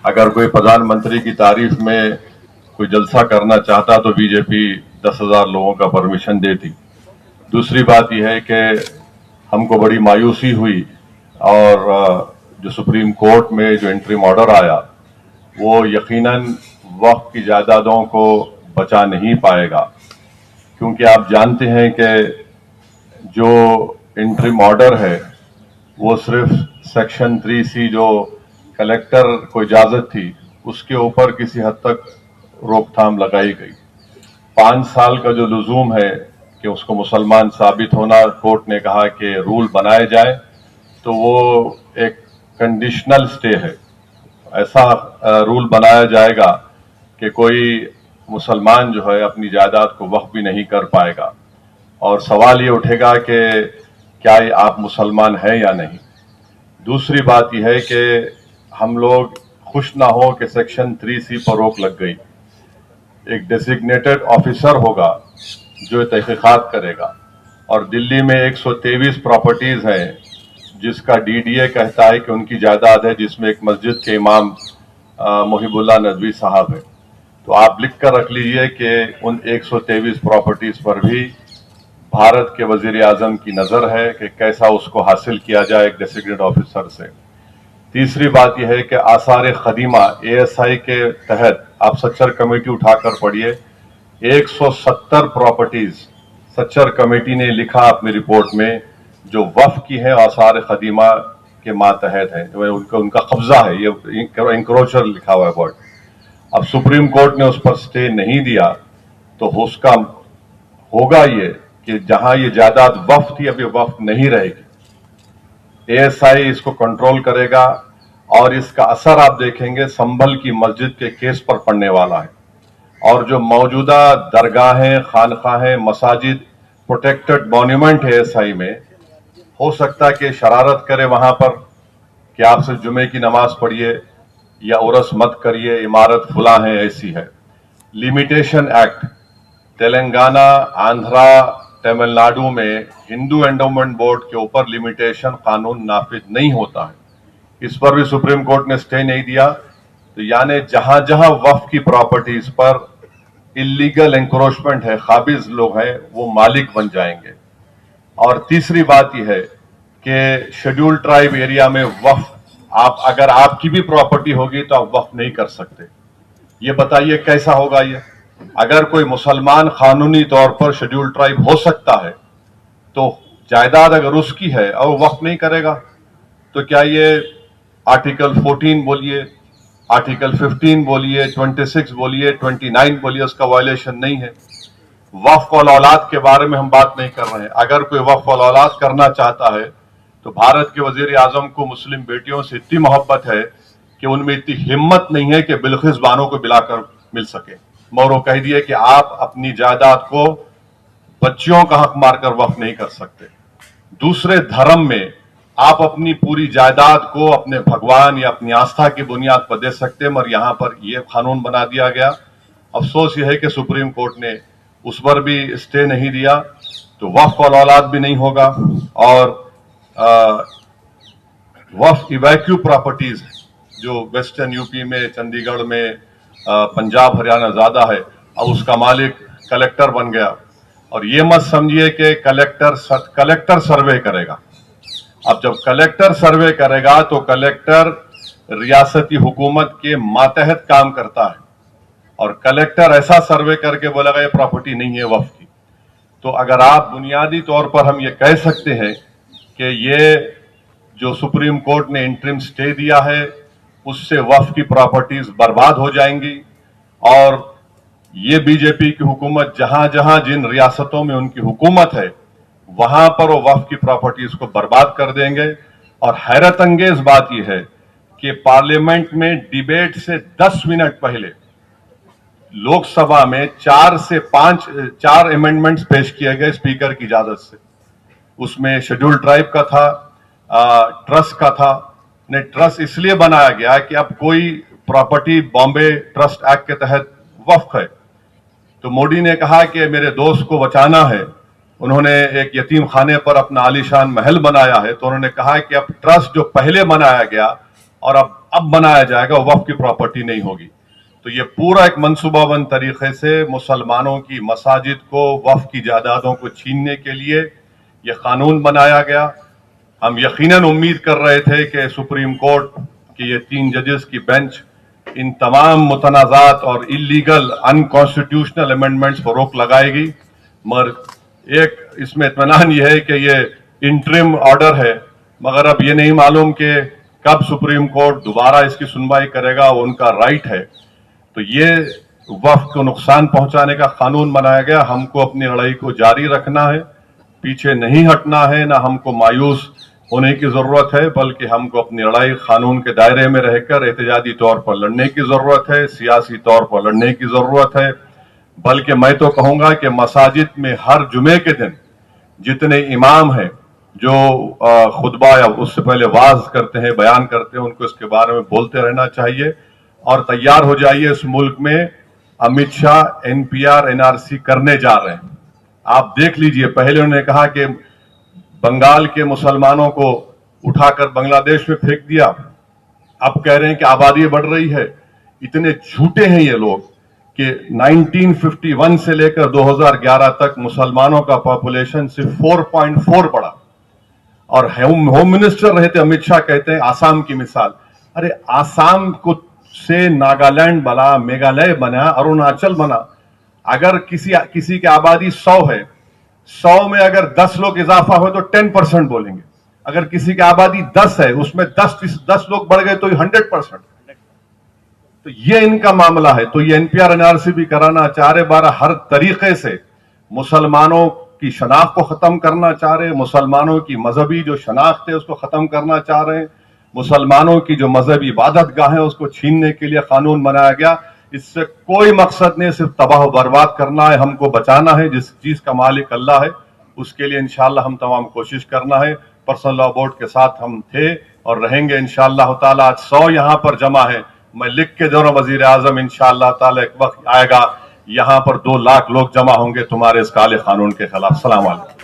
اگر کوئی प्रधानमंत्री की तारीफ में कोई जलसा करना चाहता तो बीजेपी 10,000 लोगों का परमिशन देती। दूसरी बात यह है कि हमको बड़ी मायूसी हुई और जो सुप्रीम कोर्ट में जो इंटरिम ऑर्डर आया वो यकीनन वक्फ की जायदादों को बचा नहीं पाएगा, क्योंकि आप जानते हैं कि जो इंटरिम ऑर्डर है वो सिर्फ सेक्शन 3C जो कलेक्टर को इजाज़त थी उसके ऊपर किसी हद तक रोकथाम लगाई गई। 5 साल का जो लुजूम है कि उसको मुसलमान साबित होना, कोर्ट ने कहा कि रूल बनाए जाए तो वो एक कंडीशनल स्टे है। ऐसा रूल बनाया जाएगा कि कोई मुसलमान जो है अपनी जायदाद को वक्फ भी नहीं कर पाएगा, और सवाल ये उठेगा कि क्या आप मुसलमान हैं या नहीं। दूसरी बात यह है कि हम लोग खुश ना हो कि सेक्शन 3C पर रोक लग गई। एक डेजिग्नेटेड ऑफिसर होगा जो तहकीकात करेगा, और दिल्ली में 123 प्रॉपर्टीज हैं जिसका DDA कहता है कि उनकी जायदाद है, जिसमें एक मस्जिद के इमाम मोहिबुल्लाह नदवी साहब है। तो आप लिख कर रख लीजिए कि उन 123 प्रॉपर्टीज पर भी भारत के वजीर आजम की नज़र है कि कैसा उसको हासिल किया जाए एक डेजिग्नेटेड ऑफिसर से। तीसरी बात यह है कि आसार खदीमा ASI के तहत आप सच्चर कमेटी उठाकर पढ़िए, 170 प्रॉपर्टीज सच्चर कमेटी ने लिखा अपनी रिपोर्ट में जो वक्फ की है, आसार खदीमा के मातहत है, उनका कब्जा है, ये इंक्रोचर लिखा हुआ है वर्ड। अब सुप्रीम कोर्ट ने उस पर स्टे नहीं दिया तो उसका होगा ये कि जहां ये जायदाद वक्फ थी अभी वक्फ नहीं रहेगी। ASI इसको कंट्रोल करेगा और इसका असर आप देखेंगे संभल की मस्जिद के केस पर पड़ने वाला है। और जो मौजूदा दरगाहें, खानखाहें, मसाजिद प्रोटेक्टेड मॉन्यूमेंट है ASI में, हो सकता है कि शरारत करे वहां पर कि आप सिर्फ जुमे की नमाज पढ़िए या उरस मत करिए, इमारत फुला है, ऐसी है। लिमिटेशन एक्ट तेलंगाना, आंध्रा, तमिलनाडु में हिंदू एंडोमेंट बोर्ड के ऊपर लिमिटेशन कानून नाफिज नहीं होता है, इस पर भी सुप्रीम कोर्ट ने स्टे नहीं दिया। तो यानी जहां जहां वक्फ की प्रॉपर्टीज पर इलीगल एंक्रोचमेंट है, काबिज लोग हैं, वो मालिक बन जाएंगे। और तीसरी बात यह है कि शेड्यूल ट्राइब एरिया में वक्फ आप अगर आपकी भी प्रॉपर्टी होगी तो आप वक्फ नहीं कर सकते। ये बताइए कैसा होगा ये? अगर कोई मुसलमान कानूनी तौर पर शेड्यूल ट्राइब हो सकता है तो जायदाद अगर उसकी है और वो वक्फ नहीं करेगा तो क्या ये आर्टिकल 14 बोलिए, आर्टिकल 15 बोलिए, 26 बोलिए, 29 बोलिए, उसका वायलेशन नहीं है? वक्फ और औलाद के बारे में हम बात नहीं कर रहे हैं। अगर कोई वक्फ और औलाद करना चाहता है तो भारत के वजीर आजम को मुस्लिम बेटियों से इतनी मोहब्बत है कि उनमें इतनी हिम्मत नहीं है कि बिल्किस बानो को बिलाकर मिल सके, मगर वो कह दिए कि आप अपनी जायदाद को बच्चियों का हक मारकर वक्फ नहीं कर सकते। दूसरे धर्म में आप अपनी पूरी जायदाद को अपने भगवान या अपनी आस्था की बुनियाद पर दे सकते हैं, मगर यहां पर यह कानून बना दिया गया। अफसोस यह है कि सुप्रीम कोर्ट ने उस पर भी स्टे नहीं दिया, तो वक्फ और औलाद भी नहीं होगा। और वक्फ इवैक्यू प्रॉपर्टीज जो वेस्टर्न यूपी में, चंडीगढ़ में, पंजाब हरियाणा ज्यादा है, अब उसका मालिक कलेक्टर बन गया। और ये मत समझिए कि कलेक्टर सर्वे करेगा। अब जब कलेक्टर सर्वे करेगा तो कलेक्टर रियासती हुकूमत के मातहत काम करता है, और कलेक्टर ऐसा सर्वे करके बोलेगा ये प्रॉपर्टी नहीं है वक्फ की। तो अगर आप बुनियादी तौर पर हम ये कह सकते हैं कि ये जो सुप्रीम कोर्ट ने इंटरिम स्टे दिया है उससे वक्फ की प्रॉपर्टीज बर्बाद हो जाएंगी, और ये बीजेपी की हुकूमत जहां जहां जिन रियासतों में उनकी हुकूमत है वहां पर वो वक्फ की प्रॉपर्टीज को बर्बाद कर देंगे। और हैरत अंगेज बात यह है कि पार्लियामेंट में डिबेट से 10 मिनट पहले लोकसभा में 4 अमेंडमेंट्स पेश किए गए स्पीकर की इजाजत से। उसमें शेड्यूल ट्राइब का था, ट्रस्ट का था। ने ट्रस्ट इसलिए बनाया गया कि अब कोई प्रॉपर्टी बॉम्बे ट्रस्ट एक्ट के तहत वक्फ है, तो मोदी ने कहा कि मेरे दोस्त को बचाना है। उन्होंने एक यतीम खाने पर अपना आलीशान महल बनाया है, तो उन्होंने कहा कि अब ट्रस्ट जो पहले बनाया गया और अब اب بنایا جائے گا وقف کی پراپرٹی نہیں ہوگی. تو یہ پورا ایک منصوبہ بند طریقے سے مسلمانوں کی مساجد کو وقف کی جائیدادوں کو چھیننے کے لیے یہ قانون بنایا گیا. ہم یقیناً امید کر رہے تھے کہ سپریم کورٹ کی یہ 3 ججز کی بینچ ان تمام متنازعات اور اللیگل انکانسٹیٹیوشنل امینڈمنٹس پر روک لگائے گی. مگر ایک اس میں اطمینان یہ ہے کہ یہ انٹرم آرڈر ہے، مگر اب یہ نہیں معلوم کہ کب سپریم کورٹ دوبارہ اس کی سنوائی کرے گا، وہ ان کا رائٹ ہے. تو یہ وقف کو نقصان پہنچانے کا قانون بنایا گیا. ہم کو اپنی لڑائی کو جاری رکھنا ہے، پیچھے نہیں ہٹنا ہے، نہ ہم کو مایوس ہونے کی ضرورت ہے، بلکہ ہم کو اپنی لڑائی قانون کے دائرے میں رہ کر احتجاجی طور پر لڑنے کی ضرورت ہے، سیاسی طور پر لڑنے کی ضرورت ہے. بلکہ میں تو کہوں گا کہ مساجد میں ہر جمعے کے دن جتنے امام ہیں جو خطبہ یا اس سے پہلے واعظ کرتے ہیں، بیان کرتے ہیں، ان کو اس کے بارے میں بولتے رہنا چاہیے. اور تیار ہو جائیے، اس ملک میں امت شاہ NPR NRC کرنے جا رہے ہیں. آپ دیکھ لیجئے، پہلے انہوں نے کہا کہ بنگال کے مسلمانوں کو اٹھا کر بنگلہ دیش میں پھینک دیا، اب کہہ رہے ہیں کہ آبادی بڑھ رہی ہے. اتنے جھوٹے ہیں یہ لوگ کہ 1951 سے لے کر 2011 تک مسلمانوں کا پاپولیشن صرف 4.4 بڑھا. اور ہوم منسٹر رہے تھے امت شاہ، کہتے ہیں آسام کی مثال. ارے آسام کو سے ناگالینڈ بنا، میگھالیہ بنا، اروناچل بنا. اگر کسی کی آبادی 100 ہے، 100 میں اگر 10 لوگ اضافہ ہوئے تو 10% بولیں گے. اگر کسی کی آبادی 10 ہے، اس میں 10 لوگ بڑھ گئے تو 100%. تو یہ ان کا معاملہ ہے. تو یہ NPR NRC بھی کرانا چاہ رہے. ہر طریقے سے مسلمانوں کی شناخت کو ختم کرنا چاہ رہے، مسلمانوں کی مذہبی جو شناخت ہے اس کو ختم کرنا چاہ رہے ہیں، مسلمانوں کی جو مذہبی عبادت گاہیں اس کو چھیننے کے لیے قانون بنایا گیا. اس سے کوئی مقصد نہیں، صرف تباہ و برباد کرنا ہے، ہم کو بچانا ہے. جس چیز کا مالک اللہ ہے اس کے لیے انشاءاللہ ہم تمام کوشش کرنا ہے. پرسنل لاء بورڈ کے ساتھ ہم تھے اور رہیں گے انشاءاللہ تعالی. آج 100 یہاں پر جمع ہے. میں لکھ کے دوں وزیر اعظم، انشاءاللہ تعالی ایک وقت آئے گا یہاں پر 2 لاکھ لوگ جمع ہوں گے تمہارے اس کالے قانون کے خلاف. السلام علیکم.